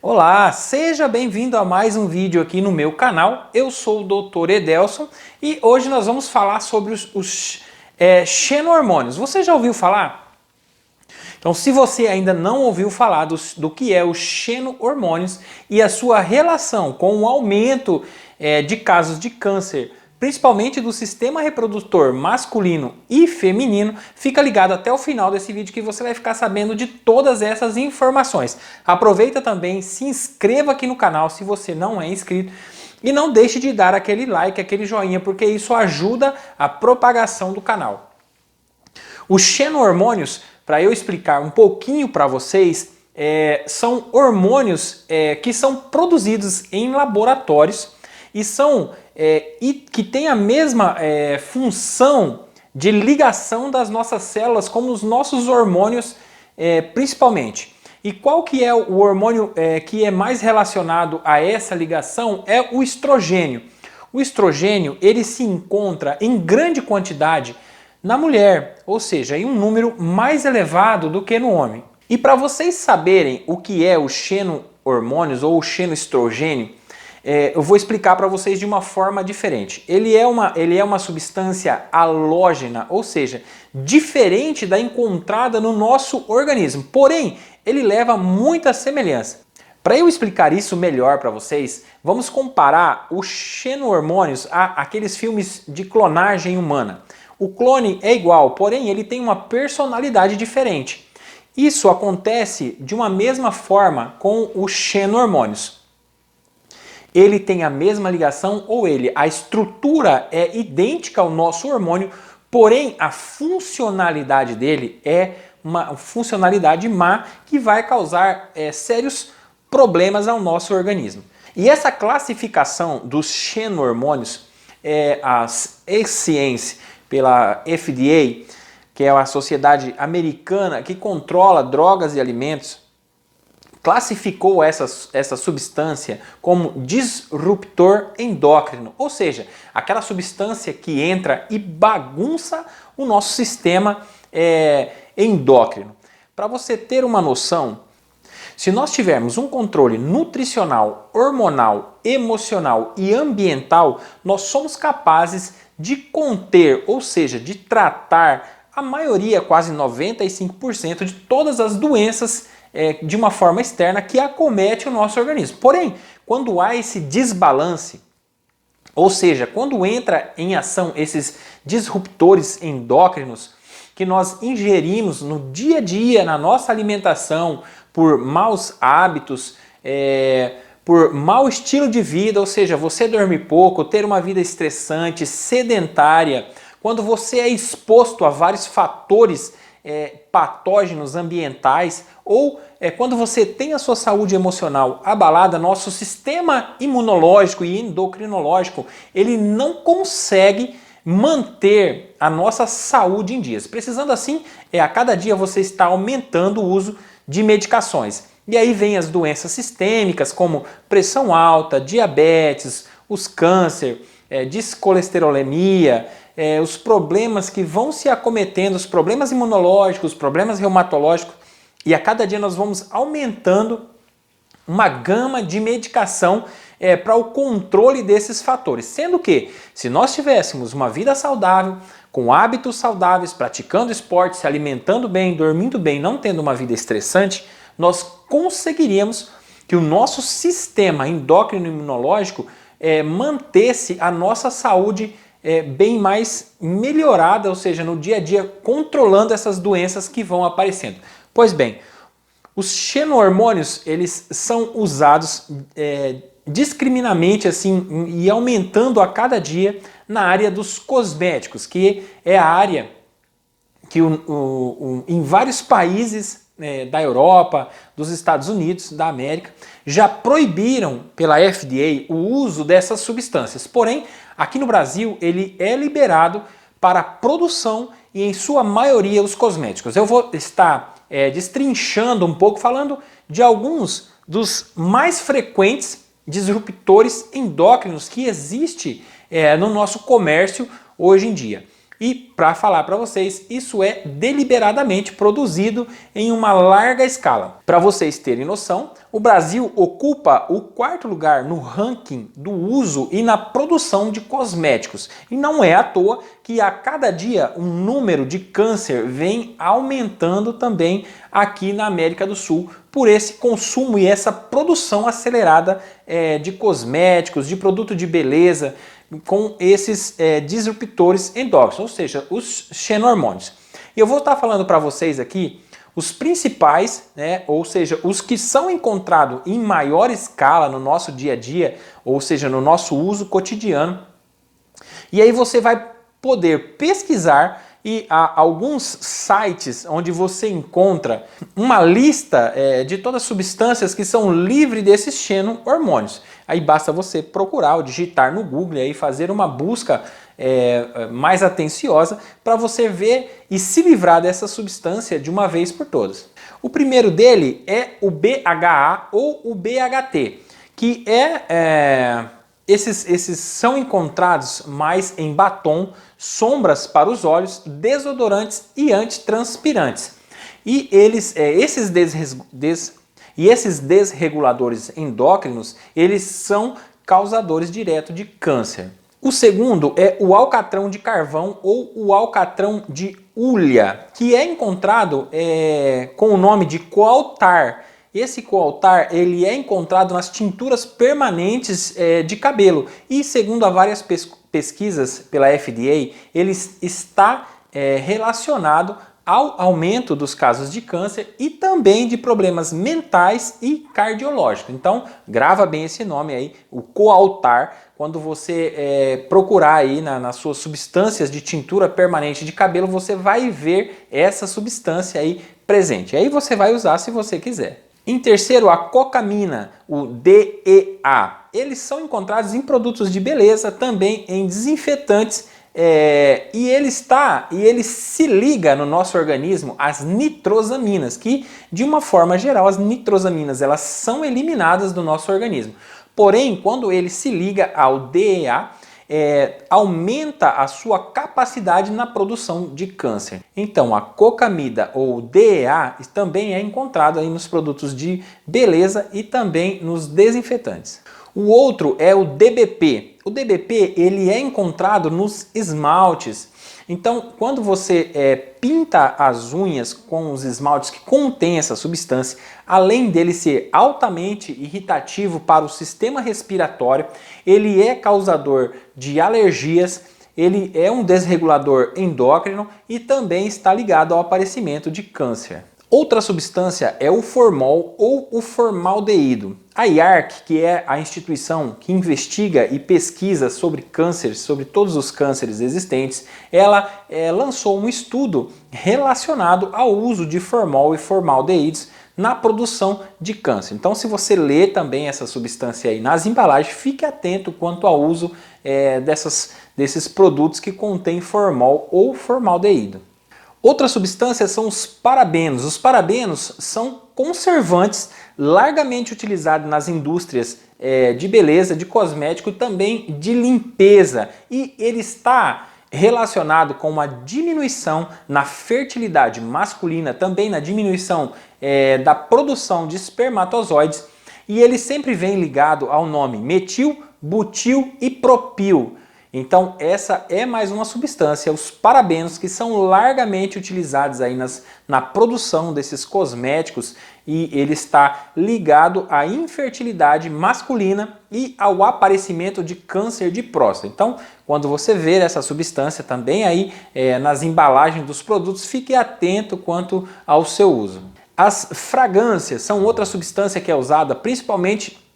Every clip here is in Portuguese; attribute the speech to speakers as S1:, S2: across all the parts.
S1: Olá, seja bem-vindo a mais um vídeo aqui no meu canal. Eu sou o Dr. Edelson e hoje nós vamos falar sobre os xeno-hormônios. Você já ouviu falar? Então, se você ainda não ouviu falar do que é os xeno-hormônios e a sua relação com o aumento de casos de câncer, principalmente do sistema reprodutor masculino e feminino, fica ligado até o final desse vídeo que você vai ficar sabendo de todas essas informações. Aproveita também, se inscreva aqui no canal se você não é inscrito e não deixe de dar aquele like, aquele joinha, porque isso ajuda a propagação do canal. Os xeno-hormônios, para eu explicar um pouquinho para vocês, são hormônios que são produzidos em laboratórios e que têm a mesma função de ligação das nossas células como os nossos hormônios principalmente. E qual que é o hormônio que é mais relacionado a essa ligação? É o estrogênio. O estrogênio ele se encontra em grande quantidade na mulher, ou seja, em um número mais elevado do que no homem. E para vocês saberem o que é o xeno-hormônios ou o xenoestrogênio, eu vou explicar para vocês de uma forma diferente. Ele é uma substância halógena, ou seja, diferente da encontrada no nosso organismo. Porém, ele leva muita semelhança. Para eu explicar isso melhor para vocês, vamos comparar os xeno-hormônios àqueles filmes de clonagem humana. O clone é igual, porém ele tem uma personalidade diferente. Isso acontece de uma mesma forma com os xeno-hormônios. Ele tem a mesma ligação a estrutura é idêntica ao nosso hormônio, porém a funcionalidade dele é uma funcionalidade má que vai causar sérios problemas ao nosso organismo. E essa classificação dos xeno-hormônios, a ciência pela FDA, que é a sociedade americana que controla drogas e alimentos, classificou essa substância como disruptor endócrino, ou seja, aquela substância que entra e bagunça o nosso sistema endócrino. Para você ter uma noção, se nós tivermos um controle nutricional, hormonal, emocional e ambiental, nós somos capazes de conter, ou seja, de tratar a maioria, quase 95% de todas as doenças de uma forma externa que acomete o nosso organismo. Porém, quando há esse desbalance, ou seja, quando entra em ação esses disruptores endócrinos que nós ingerimos no dia a dia, na nossa alimentação, por maus hábitos, por mau estilo de vida, ou seja, você dormir pouco, ter uma vida estressante, sedentária, quando você é exposto a vários fatores patógenos ambientais ou quando você tem a sua saúde emocional abalada, nosso sistema imunológico e endocrinológico, ele não consegue manter a nossa saúde em dias. Precisando assim, a cada dia você está aumentando o uso de medicações. E aí vem as doenças sistêmicas como pressão alta, diabetes, os câncer, descolesterolemia, os problemas que vão se acometendo, os problemas imunológicos, os problemas reumatológicos, e a cada dia nós vamos aumentando uma gama de medicação para o controle desses fatores. Sendo que, se nós tivéssemos uma vida saudável, com hábitos saudáveis, praticando esporte, se alimentando bem, dormindo bem, não tendo uma vida estressante, nós conseguiríamos que o nosso sistema endócrino imunológico mantesse a nossa saúde bem mais melhorada, ou seja, no dia a dia, controlando essas doenças que vão aparecendo. Pois bem, os xeno-hormônios, eles são usados discriminadamente assim e aumentando a cada dia na área dos cosméticos, que é a área que em vários países da Europa, dos Estados Unidos, da América, já proibiram pela FDA o uso dessas substâncias. Porém, aqui no Brasil, ele é liberado para a produção e, em sua maioria, os cosméticos. Eu vou estar destrinchando um pouco, falando de alguns dos mais frequentes disruptores endócrinos que existe no nosso comércio hoje em dia. E para falar para vocês, isso é deliberadamente produzido em uma larga escala. Para vocês terem noção, o Brasil ocupa o 4º lugar no ranking do uso e na produção de cosméticos. E não é à toa que a cada dia o número de câncer vem aumentando também aqui na América do Sul por esse consumo e essa produção acelerada de cosméticos, de produto de beleza, com esses disruptores endócrinos, ou seja, os xenormônios. E eu vou estar falando para vocês aqui os principais, ou seja, os que são encontrados em maior escala no nosso dia a dia, ou seja, no nosso uso cotidiano. E aí você vai poder pesquisar e há alguns sites onde você encontra uma lista de todas as substâncias que são livres desses xeno-hormônios. Aí basta você procurar ou digitar no Google e aí fazer uma busca mais atenciosa para você ver e se livrar dessa substância de uma vez por todas. O primeiro dele é o BHA ou o BHT, que esses são encontrados mais em batom, sombras para os olhos, desodorantes e antitranspirantes. E esses desreguladores endócrinos, eles são causadores diretos de câncer. O segundo é o alcatrão de carvão ou o alcatrão de hulha, que é encontrado com o nome de coaltar. Esse coaltar ele é encontrado nas tinturas permanentes de cabelo e, segundo várias pesquisas pela FDA, ele está relacionado ao aumento dos casos de câncer e também de problemas mentais e cardiológicos. Então, grava bem esse nome aí, o coaltar, quando você procurar aí nas suas substâncias de tintura permanente de cabelo, você vai ver essa substância aí presente. Aí você vai usar se você quiser. Em terceiro, a cocamina, o DEA. Eles são encontrados em produtos de beleza, também em desinfetantes, e ele se liga no nosso organismo às nitrosaminas, que de uma forma geral as nitrosaminas elas são eliminadas do nosso organismo. Porém, quando ele se liga ao DEA, aumenta a sua capacidade na produção de câncer. Então, a cocamida ou DEA também é encontrado aí nos produtos de beleza e também nos desinfetantes. O outro é o DBP. O DBP ele é encontrado nos esmaltes. Então, quando você pinta as unhas com os esmaltes que contêm essa substância, além dele ser altamente irritativo para o sistema respiratório, ele é causador de alergias, ele é um desregulador endócrino e também está ligado ao aparecimento de câncer. Outra substância é o formol ou o formaldeído. A IARC, que é a instituição que investiga e pesquisa sobre cânceres, sobre todos os cânceres existentes, ela lançou um estudo relacionado ao uso de formol e formaldeídos na produção de câncer. Então, se você lê também essa substância aí nas embalagens, fique atento quanto ao uso desses produtos que contêm formol ou formaldeído. Outra substância são os parabenos. Os parabenos são conservantes largamente utilizados nas indústrias de beleza, de cosmético e também de limpeza. E ele está relacionado com uma diminuição na fertilidade masculina, também na diminuição da produção de espermatozoides. E ele sempre vem ligado ao nome metil, butil e propil. Então essa é mais uma substância, os parabenos, que são largamente utilizados aí na produção desses cosméticos e ele está ligado à infertilidade masculina e ao aparecimento de câncer de próstata. Então, quando você ver essa substância também aí nas embalagens dos produtos, fique atento quanto ao seu uso. As fragrâncias são outra substância que é usada principalmente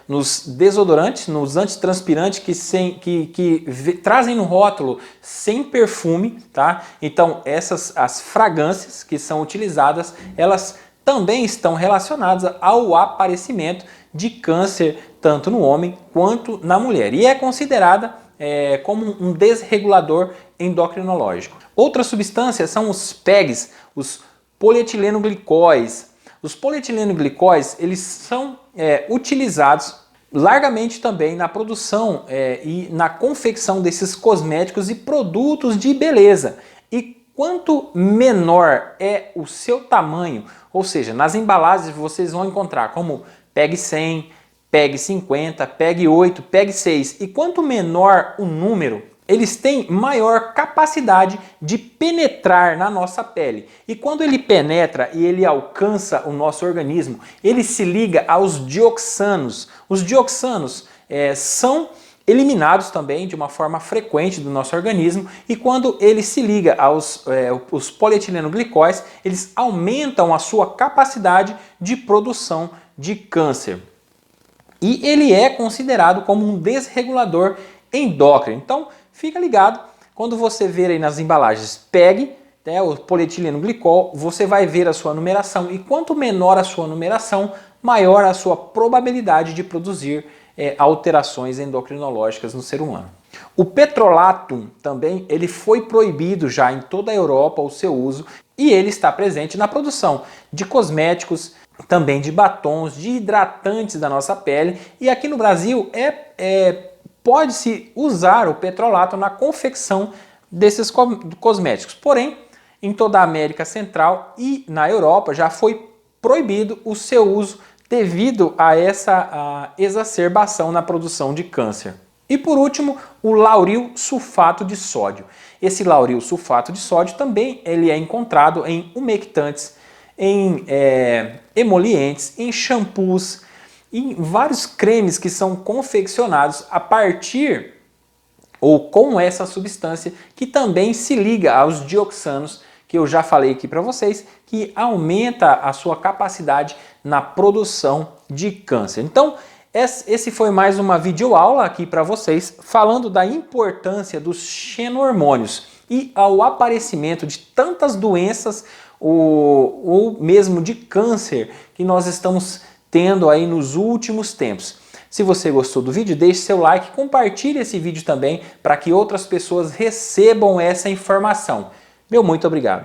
S1: nos desodorantes, nos antitranspirantes que trazem no rótulo sem perfume, tá? Então as fragrâncias que são utilizadas, elas também estão relacionadas ao aparecimento de câncer tanto no homem quanto na mulher e é considerada como um desregulador endocrinológico. Outras substâncias são os PEGs, os polietileno glicóis. Os polietileno glicóis, eles são utilizados largamente também na produção e na confecção desses cosméticos e produtos de beleza. E quanto menor é o seu tamanho, ou seja, nas embalagens vocês vão encontrar como PEG 100, PEG 50, PEG 8, PEG 6. E quanto menor o número, eles têm maior capacidade de penetrar na nossa pele. E quando ele penetra e ele alcança o nosso organismo, ele se liga aos dioxanos. Os dioxanos são eliminados também de uma forma frequente do nosso organismo, e quando ele se liga os polietileno-glicóis, eles aumentam a sua capacidade de produção de câncer. E ele é considerado como um desregulador endócrino. Então, fica ligado, quando você ver aí nas embalagens PEG, o polietileno glicol, você vai ver a sua numeração, e quanto menor a sua numeração, maior a sua probabilidade de produzir alterações endocrinológicas no ser humano. O petrolatum também ele foi proibido já em toda a Europa o seu uso, e ele está presente na produção de cosméticos, também de batons, de hidratantes da nossa pele, e aqui no Brasil pode-se usar o petrolato na confecção desses cosméticos. Porém, em toda a América Central e na Europa já foi proibido o seu uso devido a essa exacerbação na produção de câncer. E por último, o lauril sulfato de sódio. Esse lauril sulfato de sódio também ele é encontrado em umectantes, em emolientes, em shampoos, em vários cremes que são confeccionados a partir ou com essa substância, que também se liga aos dioxanos, que eu já falei aqui para vocês, que aumenta a sua capacidade na produção de câncer. Então, esse foi mais uma videoaula aqui para vocês, falando da importância dos xeno-hormônios e ao aparecimento de tantas doenças ou mesmo de câncer que nós estamos tendo aí nos últimos tempos. Se você gostou do vídeo, deixe seu like, compartilhe esse vídeo também para que outras pessoas recebam essa informação. Meu muito obrigado.